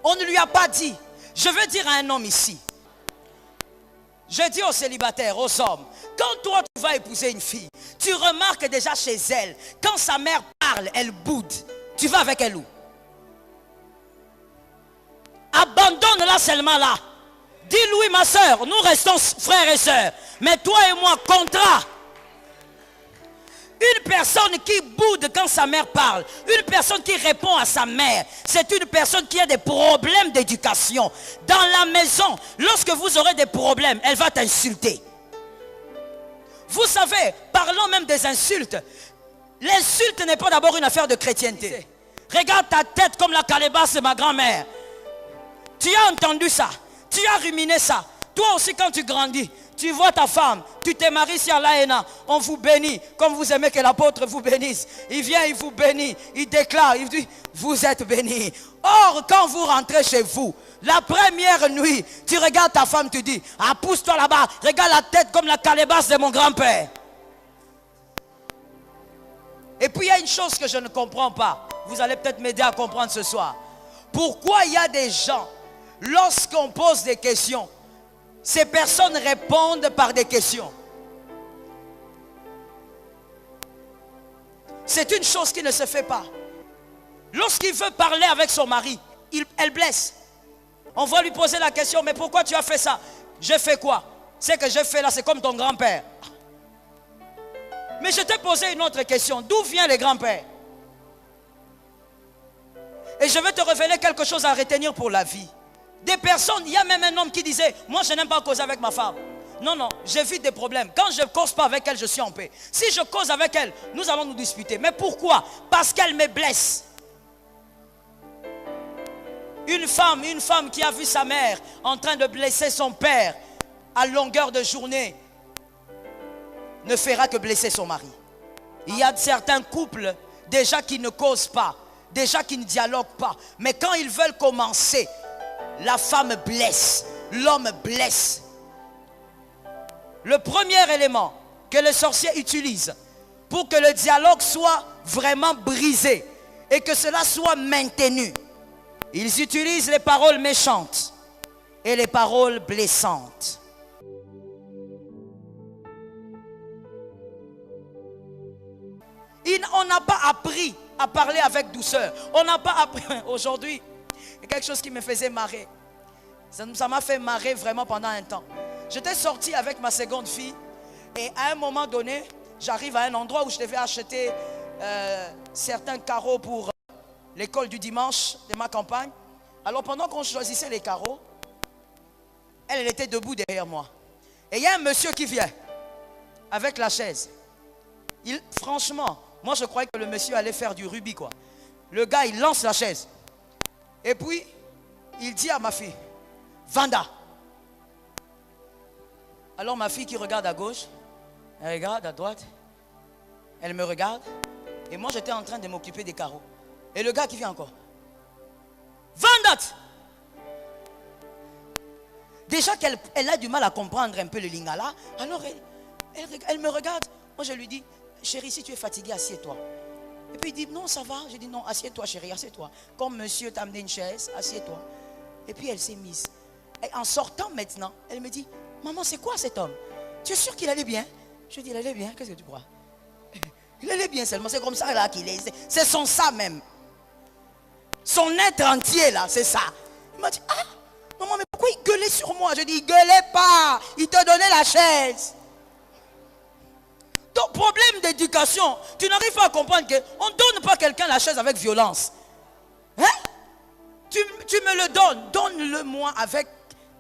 On ne lui a pas dit. Je veux dire à un homme ici. Je dis aux célibataires, aux hommes, quand toi tu vas épouser une fille, tu remarques déjà chez elle, quand sa mère parle, elle boude. Tu vas avec elle où? Abandonne-la seulement là. Dis-lui, ma soeur, nous restons frères et sœurs. Mais toi et moi, contrat. Une personne qui boude quand sa mère parle, une personne qui répond à sa mère, c'est une personne qui a des problèmes d'éducation. Dans la maison, lorsque vous aurez des problèmes, elle va t'insulter. Vous savez, parlons même des insultes. L'insulte n'est pas d'abord une affaire de chrétienté. Regarde ta tête comme la calebasse de ma grand-mère. Tu as entendu ça, tu as ruminé ça. Toi aussi quand tu grandis, tu vois ta femme, tu te maries sur l'AENA, on vous bénit, comme vous aimez que l'apôtre vous bénisse. Il vient, il vous bénit, il déclare, il dit, vous êtes bénis. Or, quand vous rentrez chez vous, la première nuit, tu regardes ta femme, tu dis, ah, pousse-toi là-bas, regarde la tête comme la calebasse de mon grand-père. Et puis il y a une chose que je ne comprends pas, vous allez peut-être m'aider à comprendre ce soir. Pourquoi il y a des gens, lorsqu'on pose des questions, ces personnes répondent par des questions? C'est une chose qui ne se fait pas. Lorsqu'il veut parler avec son mari, elle blesse. On va lui poser la question, mais pourquoi tu as fait ça? J'ai fait quoi? Ce que j'ai fait là, c'est comme ton grand-père. Mais je t'ai posé une autre question. D'où vient les grands-pères? Et je vais te révéler quelque chose à retenir pour la vie. Des personnes, il y a même un homme qui disait, moi je n'aime pas causer avec ma femme. Non, non, j'évite des problèmes. Quand je ne cause pas avec elle, je suis en paix. Si je cause avec elle, nous allons nous disputer. Mais pourquoi? Parce qu'elle me blesse. Une femme qui a vu sa mère en train de blesser son père à longueur de journée ne fera que blesser son mari. Il y a certains couples déjà qui ne causent pas, déjà qui ne dialoguent pas. Mais quand ils veulent commencer, la femme blesse, l'homme blesse. Le premier élément que les sorciers utilisent pour que le dialogue soit vraiment brisé et que cela soit maintenu, ils utilisent les paroles méchantes et les paroles blessantes. On n'a pas appris à parler avec douceur. On n'a pas appris. Aujourd'hui, il y a quelque chose qui me faisait marrer. Ça m'a fait marrer vraiment pendant un temps. J'étais sorti avec ma seconde fille et à un moment donné, j'arrive à un endroit où je devais acheter certains carreaux pour l'école du dimanche de ma campagne. Alors pendant qu'on choisissait les carreaux, elle était debout derrière moi. Et il y a un monsieur qui vient avec la chaise. Franchement, moi je croyais que le monsieur allait faire du rubis quoi. Le gars il lance la chaise. Et puis il dit à ma fille, Vanda. Alors ma fille qui regarde à gauche, elle regarde à droite, elle me regarde. Et moi j'étais en train de m'occuper des carreaux. Et le gars qui vient encore, Vanda. Déjà qu'elle a du mal à comprendre un peu le lingala. Alors elle me regarde. Moi je lui dis, chérie, si tu es fatiguée, assieds-toi. Et puis il dit, non, ça va. Je dis, non, assieds-toi, chérie, assieds-toi. Comme monsieur t'a amené une chaise, assieds-toi. Et puis elle s'est mise. Et en sortant maintenant, elle me dit, maman, c'est quoi cet homme? Tu es sûr qu'il allait bien? Je dis, il allait bien, qu'est-ce que tu crois? Il allait bien seulement, c'est comme ça là qu'il est. C'est son ça même. Son être entier là, c'est ça. Il m'a dit, ah, maman, mais pourquoi il gueulait sur moi? Je dis, il gueulait pas, il te donnait la chaise. Donc, problème d'éducation, tu n'arrives pas à comprendre qu'on ne donne pas quelqu'un la chaise avec violence. Hein? Tu me le donnes, donne-le-moi avec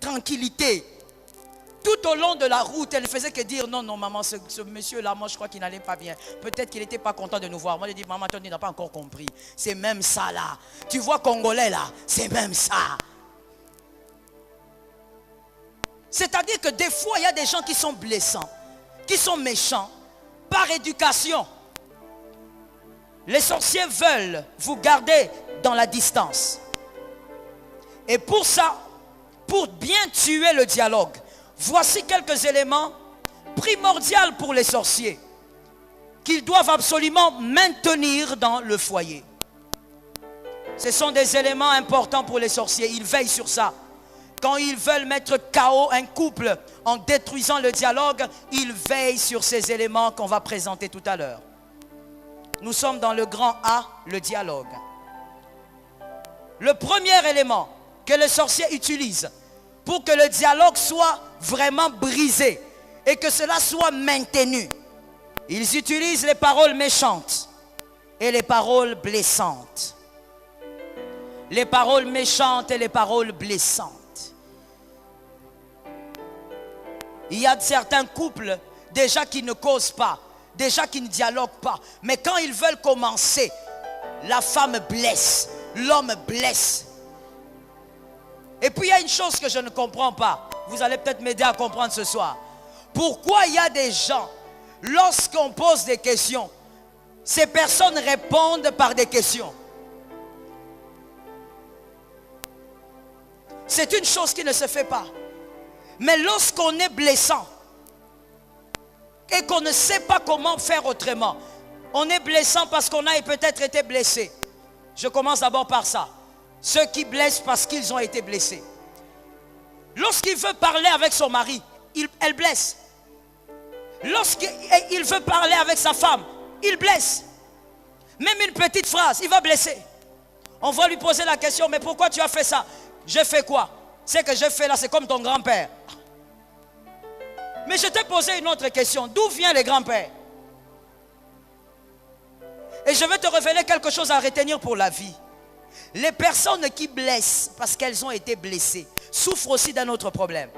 tranquillité. Tout au long de la route, elle ne faisait que dire, non, non, maman, ce monsieur-là, moi, je crois qu'il n'allait pas bien. Peut-être qu'il n'était pas content de nous voir. Moi, je dis, maman, toi, tu n'as pas encore compris. C'est même ça, là. Tu vois, Congolais, là, c'est même ça. C'est-à-dire que des fois, il y a des gens qui sont blessants, qui sont méchants, par éducation. Les sorciers veulent vous garder dans la distance. Et pour ça, pour bien tuer le dialogue, voici quelques éléments primordiaux pour les sorciers qu'ils doivent absolument maintenir dans le foyer. Ce sont des éléments importants pour les sorciers. Ils veillent sur ça. Quand ils veulent mettre KO un couple en détruisant le dialogue, ils veillent sur ces éléments qu'on va présenter tout à l'heure. Nous sommes dans le grand A, le dialogue. Le premier élément que les sorciers utilisent pour que le dialogue soit vraiment brisé et que cela soit maintenu, ils utilisent les paroles méchantes et les paroles blessantes. Les paroles méchantes et les paroles blessantes. Il y a certains couples déjà qui ne causent pas, déjà qui ne dialoguent pas. Mais quand ils veulent commencer, la femme blesse, l'homme blesse. Et puis il y a une chose que je ne comprends pas. Vous allez peut-être m'aider à comprendre ce soir. Pourquoi il y a des gens, lorsqu'on pose des questions, ces personnes répondent par des questions? C'est une chose qui ne se fait pas. Mais lorsqu'on est blessant et qu'on ne sait pas comment faire autrement, on est blessant parce qu'on a peut-être été blessé. Je commence d'abord par ça. Ceux qui blessent parce qu'ils ont été blessés. Lorsqu'il veut parler avec son mari, elle blesse. Lorsqu'il veut parler avec sa femme, il blesse. Même une petite phrase, il va blesser. On va lui poser la question, mais pourquoi tu as fait ça? J'ai fait quoi? C'est que j'ai fait là, c'est comme ton grand-père. Mais je t'ai posé une autre question. D'où vient les grands-pères? Et je vais te révéler quelque chose à retenir pour la vie. Les personnes qui blessent parce qu'elles ont été blessées souffrent aussi d'un autre problème.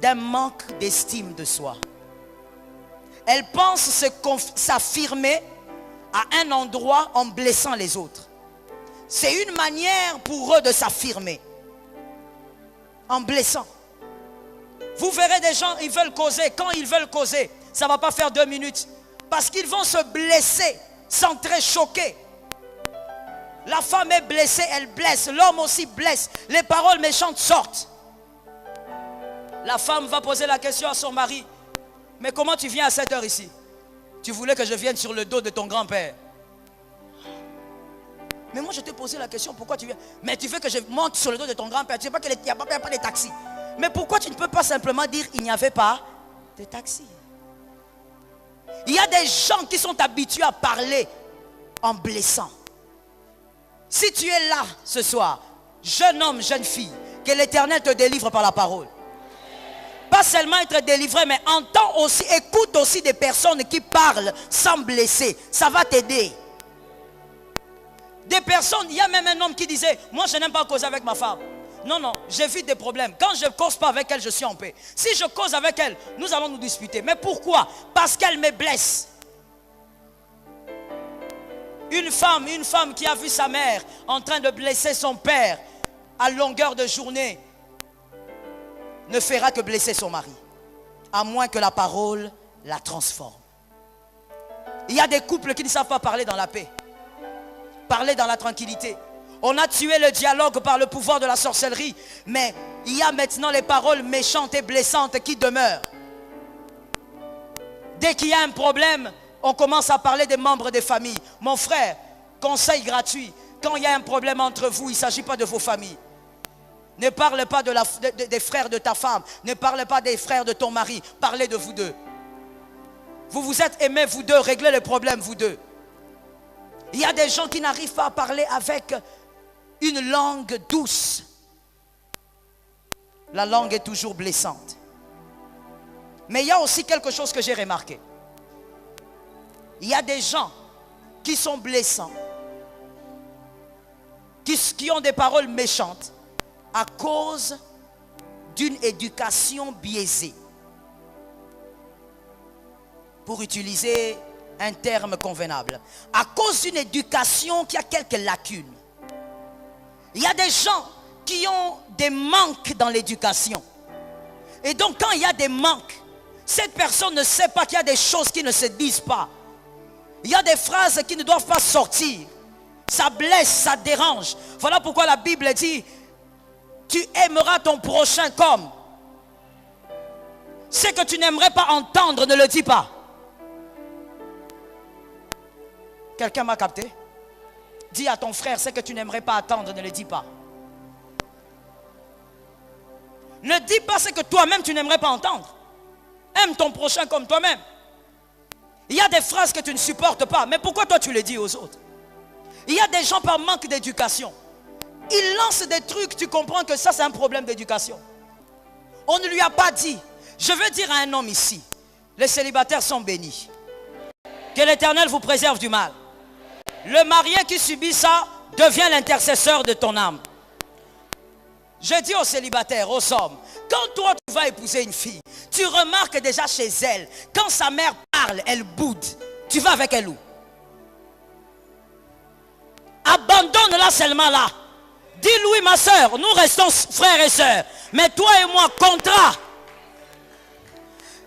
D'un manque d'estime de soi. Elles pensent s'affirmer à un endroit en blessant les autres. C'est une manière pour eux de s'affirmer. En blessant. Vous verrez des gens, ils veulent causer. Quand ils veulent causer, ça ne va pas faire 2 minutes. Parce qu'ils vont se blesser sans très choquer. La femme est blessée, elle blesse. L'homme aussi blesse. Les paroles méchantes sortent. La femme va poser la question à son mari. Mais comment tu viens à cette heure ici? Tu voulais que je vienne sur le dos de ton grand-père. Mais moi je t'ai posé la question, pourquoi tu viens? Mais tu veux que je monte sur le dos de ton grand-père? Tu sais pas qu'il n'y a pas de taxi. Mais pourquoi tu ne peux pas simplement dire il n'y avait pas de taxi? Il y a des gens qui sont habitués à parler en blessant. Si tu es là ce soir, jeune homme, jeune fille, que l'Éternel te délivre par la parole. Pas seulement être délivré, mais entends aussi, écoute aussi des personnes qui parlent sans blesser. Ça va t'aider. Des personnes, il y a même un homme qui disait, moi je n'aime pas causer avec ma femme. Non, non, j'évite des problèmes. Quand je ne cause pas avec elle, je suis en paix. Si je cause avec elle, nous allons nous disputer. Mais pourquoi? Parce qu'elle me blesse. Une femme qui a vu sa mère en train de blesser son père à longueur de journée ne fera que blesser son mari. À moins que la parole la transforme. Il y a des couples qui ne savent pas parler dans la paix. Parler dans la tranquillité. On a tué le dialogue par le pouvoir de la sorcellerie. Mais il y a maintenant les paroles méchantes et blessantes qui demeurent. Dès qu'il y a un problème, on commence à parler des membres des familles. Mon frère, conseil gratuit. Quand il y a un problème entre vous, il ne s'agit pas de vos familles. Ne parle pas des frères de ta femme. Ne parle pas des frères de ton mari. Parlez de vous deux. Vous vous êtes aimés vous deux. Réglez le problème vous deux. Il y a des gens qui n'arrivent pas à parler avec une langue douce. La langue est toujours blessante. Mais il y a aussi quelque chose que j'ai remarqué. Il y a des gens qui sont blessants, qui ont des paroles méchantes à cause d'une éducation biaisée. Pour utiliser un terme convenable. À cause d'une éducation qui a quelques lacunes. Il y a des gens qui ont des manques dans l'éducation. Et donc quand il y a des manques, cette personne ne sait pas qu'il y a des choses qui ne se disent pas. Il y a des phrases qui ne doivent pas sortir. Ça blesse, ça dérange. Voilà pourquoi la Bible dit, tu aimeras ton prochain comme. Ce que tu n'aimerais pas entendre, ne le dis pas. Quelqu'un m'a capté? Dis à ton frère, ce que tu n'aimerais pas attendre, ne le dis pas. Ne dis pas ce que toi-même tu n'aimerais pas entendre. Aime ton prochain comme toi-même. Il y a des phrases que tu ne supportes pas, mais pourquoi toi tu les dis aux autres? Il y a des gens par manque d'éducation. Ils lancent des trucs, tu comprends que ça c'est un problème d'éducation. On ne lui a pas dit. Je veux dire à un homme ici, les célibataires sont bénis. Que l'Éternel vous préserve du mal. Le marié qui subit ça devient l'intercesseur de ton âme. Je dis aux célibataires, aux hommes, quand toi tu vas épouser une fille, tu remarques déjà chez elle, quand sa mère parle, elle boude. Tu vas avec elle où? Abandonne-la seulement là. Dis-lui, ma soeur, nous restons frères et sœurs. Mais toi et moi, contrat.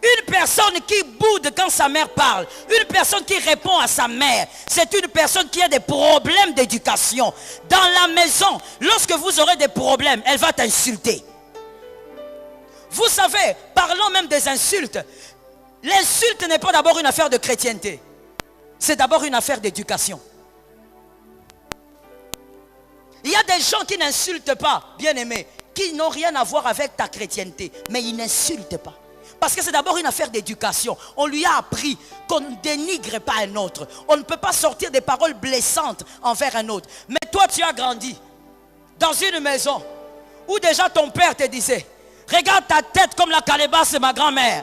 Une personne qui boude quand sa mère parle, une personne qui répond à sa mère, c'est une personne qui a des problèmes d'éducation. Dans la maison, lorsque vous aurez des problèmes, elle va t'insulter. Vous savez, parlons même des insultes. L'insulte n'est pas d'abord une affaire de chrétienté. C'est d'abord une affaire d'éducation. Il y a des gens qui n'insultent pas, bien aimés, qui n'ont rien à voir avec ta chrétienté, mais ils n'insultent pas. Parce que c'est d'abord une affaire d'éducation. On lui a appris qu'on ne dénigre pas un autre. On ne peut pas sortir des paroles blessantes envers un autre. Mais toi, tu as grandi dans une maison où déjà ton père te disait, regarde ta tête comme la calebasse de ma grand-mère.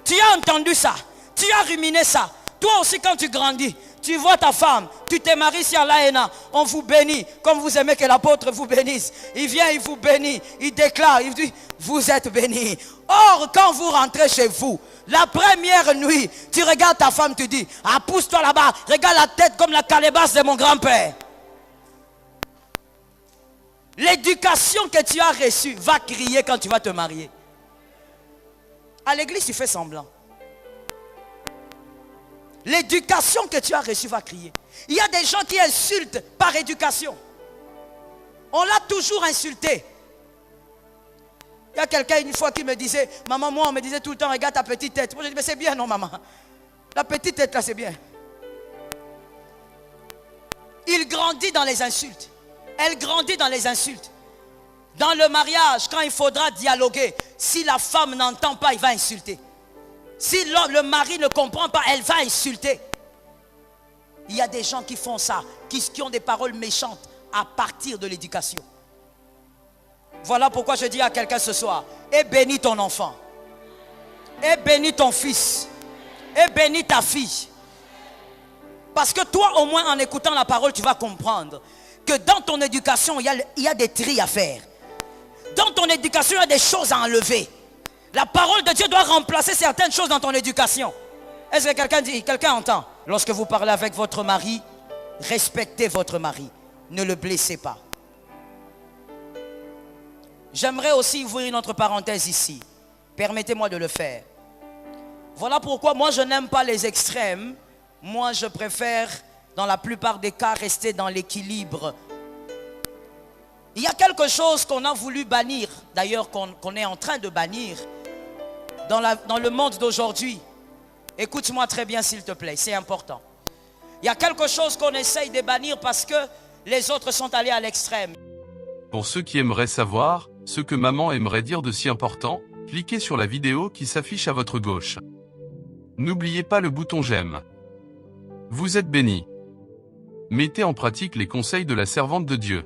Tu as entendu ça. Tu as ruminé ça. Toi aussi, quand tu grandis, tu vois ta femme, tu te maries sur l'AENA, on vous bénit, comme vous aimez que l'apôtre vous bénisse. Il vient, il vous bénit, il déclare, il dit, vous êtes bénis. Or, quand vous rentrez chez vous, la première nuit, tu regardes ta femme, tu dis, ah, pousse-toi là-bas, regarde la tête comme la calebasse de mon grand-père. L'éducation que tu as reçue va crier quand tu vas te marier. À l'église, tu fais semblant. L'éducation que tu as reçue va crier. Il y a des gens qui insultent par éducation. On l'a toujours insulté. Il y a quelqu'un une fois qui me disait, maman, moi on me disait tout le temps, regarde ta petite tête. Moi je dis, mais c'est bien non maman. La petite tête là c'est bien. Il grandit dans les insultes. Elle grandit dans les insultes. Dans le mariage, quand il faudra dialoguer, si la femme n'entend pas, il va insulter. Si le mari ne comprend pas, elle va insulter. Il y a des gens qui font ça, qui ont des paroles méchantes à partir de l'éducation. Voilà pourquoi je dis à quelqu'un ce soir, et bénis ton enfant, et bénis ton fils, et bénis ta fille. Parce que toi, au moins en écoutant la parole, tu vas comprendre que dans ton éducation, il y a des tris à faire. Dans ton éducation, il y a des choses à enlever. La parole de Dieu doit remplacer certaines choses dans ton éducation. Est-ce que quelqu'un dit, quelqu'un entend? Lorsque vous parlez avec votre mari, respectez votre mari. Ne le blessez pas. J'aimerais aussi ouvrir une autre parenthèse ici. Permettez-moi de le faire. Voilà pourquoi moi je n'aime pas les extrêmes. Moi je préfère, dans la plupart des cas, rester dans l'équilibre. Il y a quelque chose qu'on a voulu bannir, d'ailleurs qu'on est en train de bannir dans le monde d'aujourd'hui. Écoute-moi très bien s'il te plaît, c'est important. Il y a quelque chose qu'on essaye de bannir parce que les autres sont allés à l'extrême. Pour ceux qui aimeraient savoir ce que maman aimerait dire de si important, cliquez sur la vidéo qui s'affiche à votre gauche. N'oubliez pas le bouton j'aime. Vous êtes bénis. Mettez en pratique les conseils de la servante de Dieu.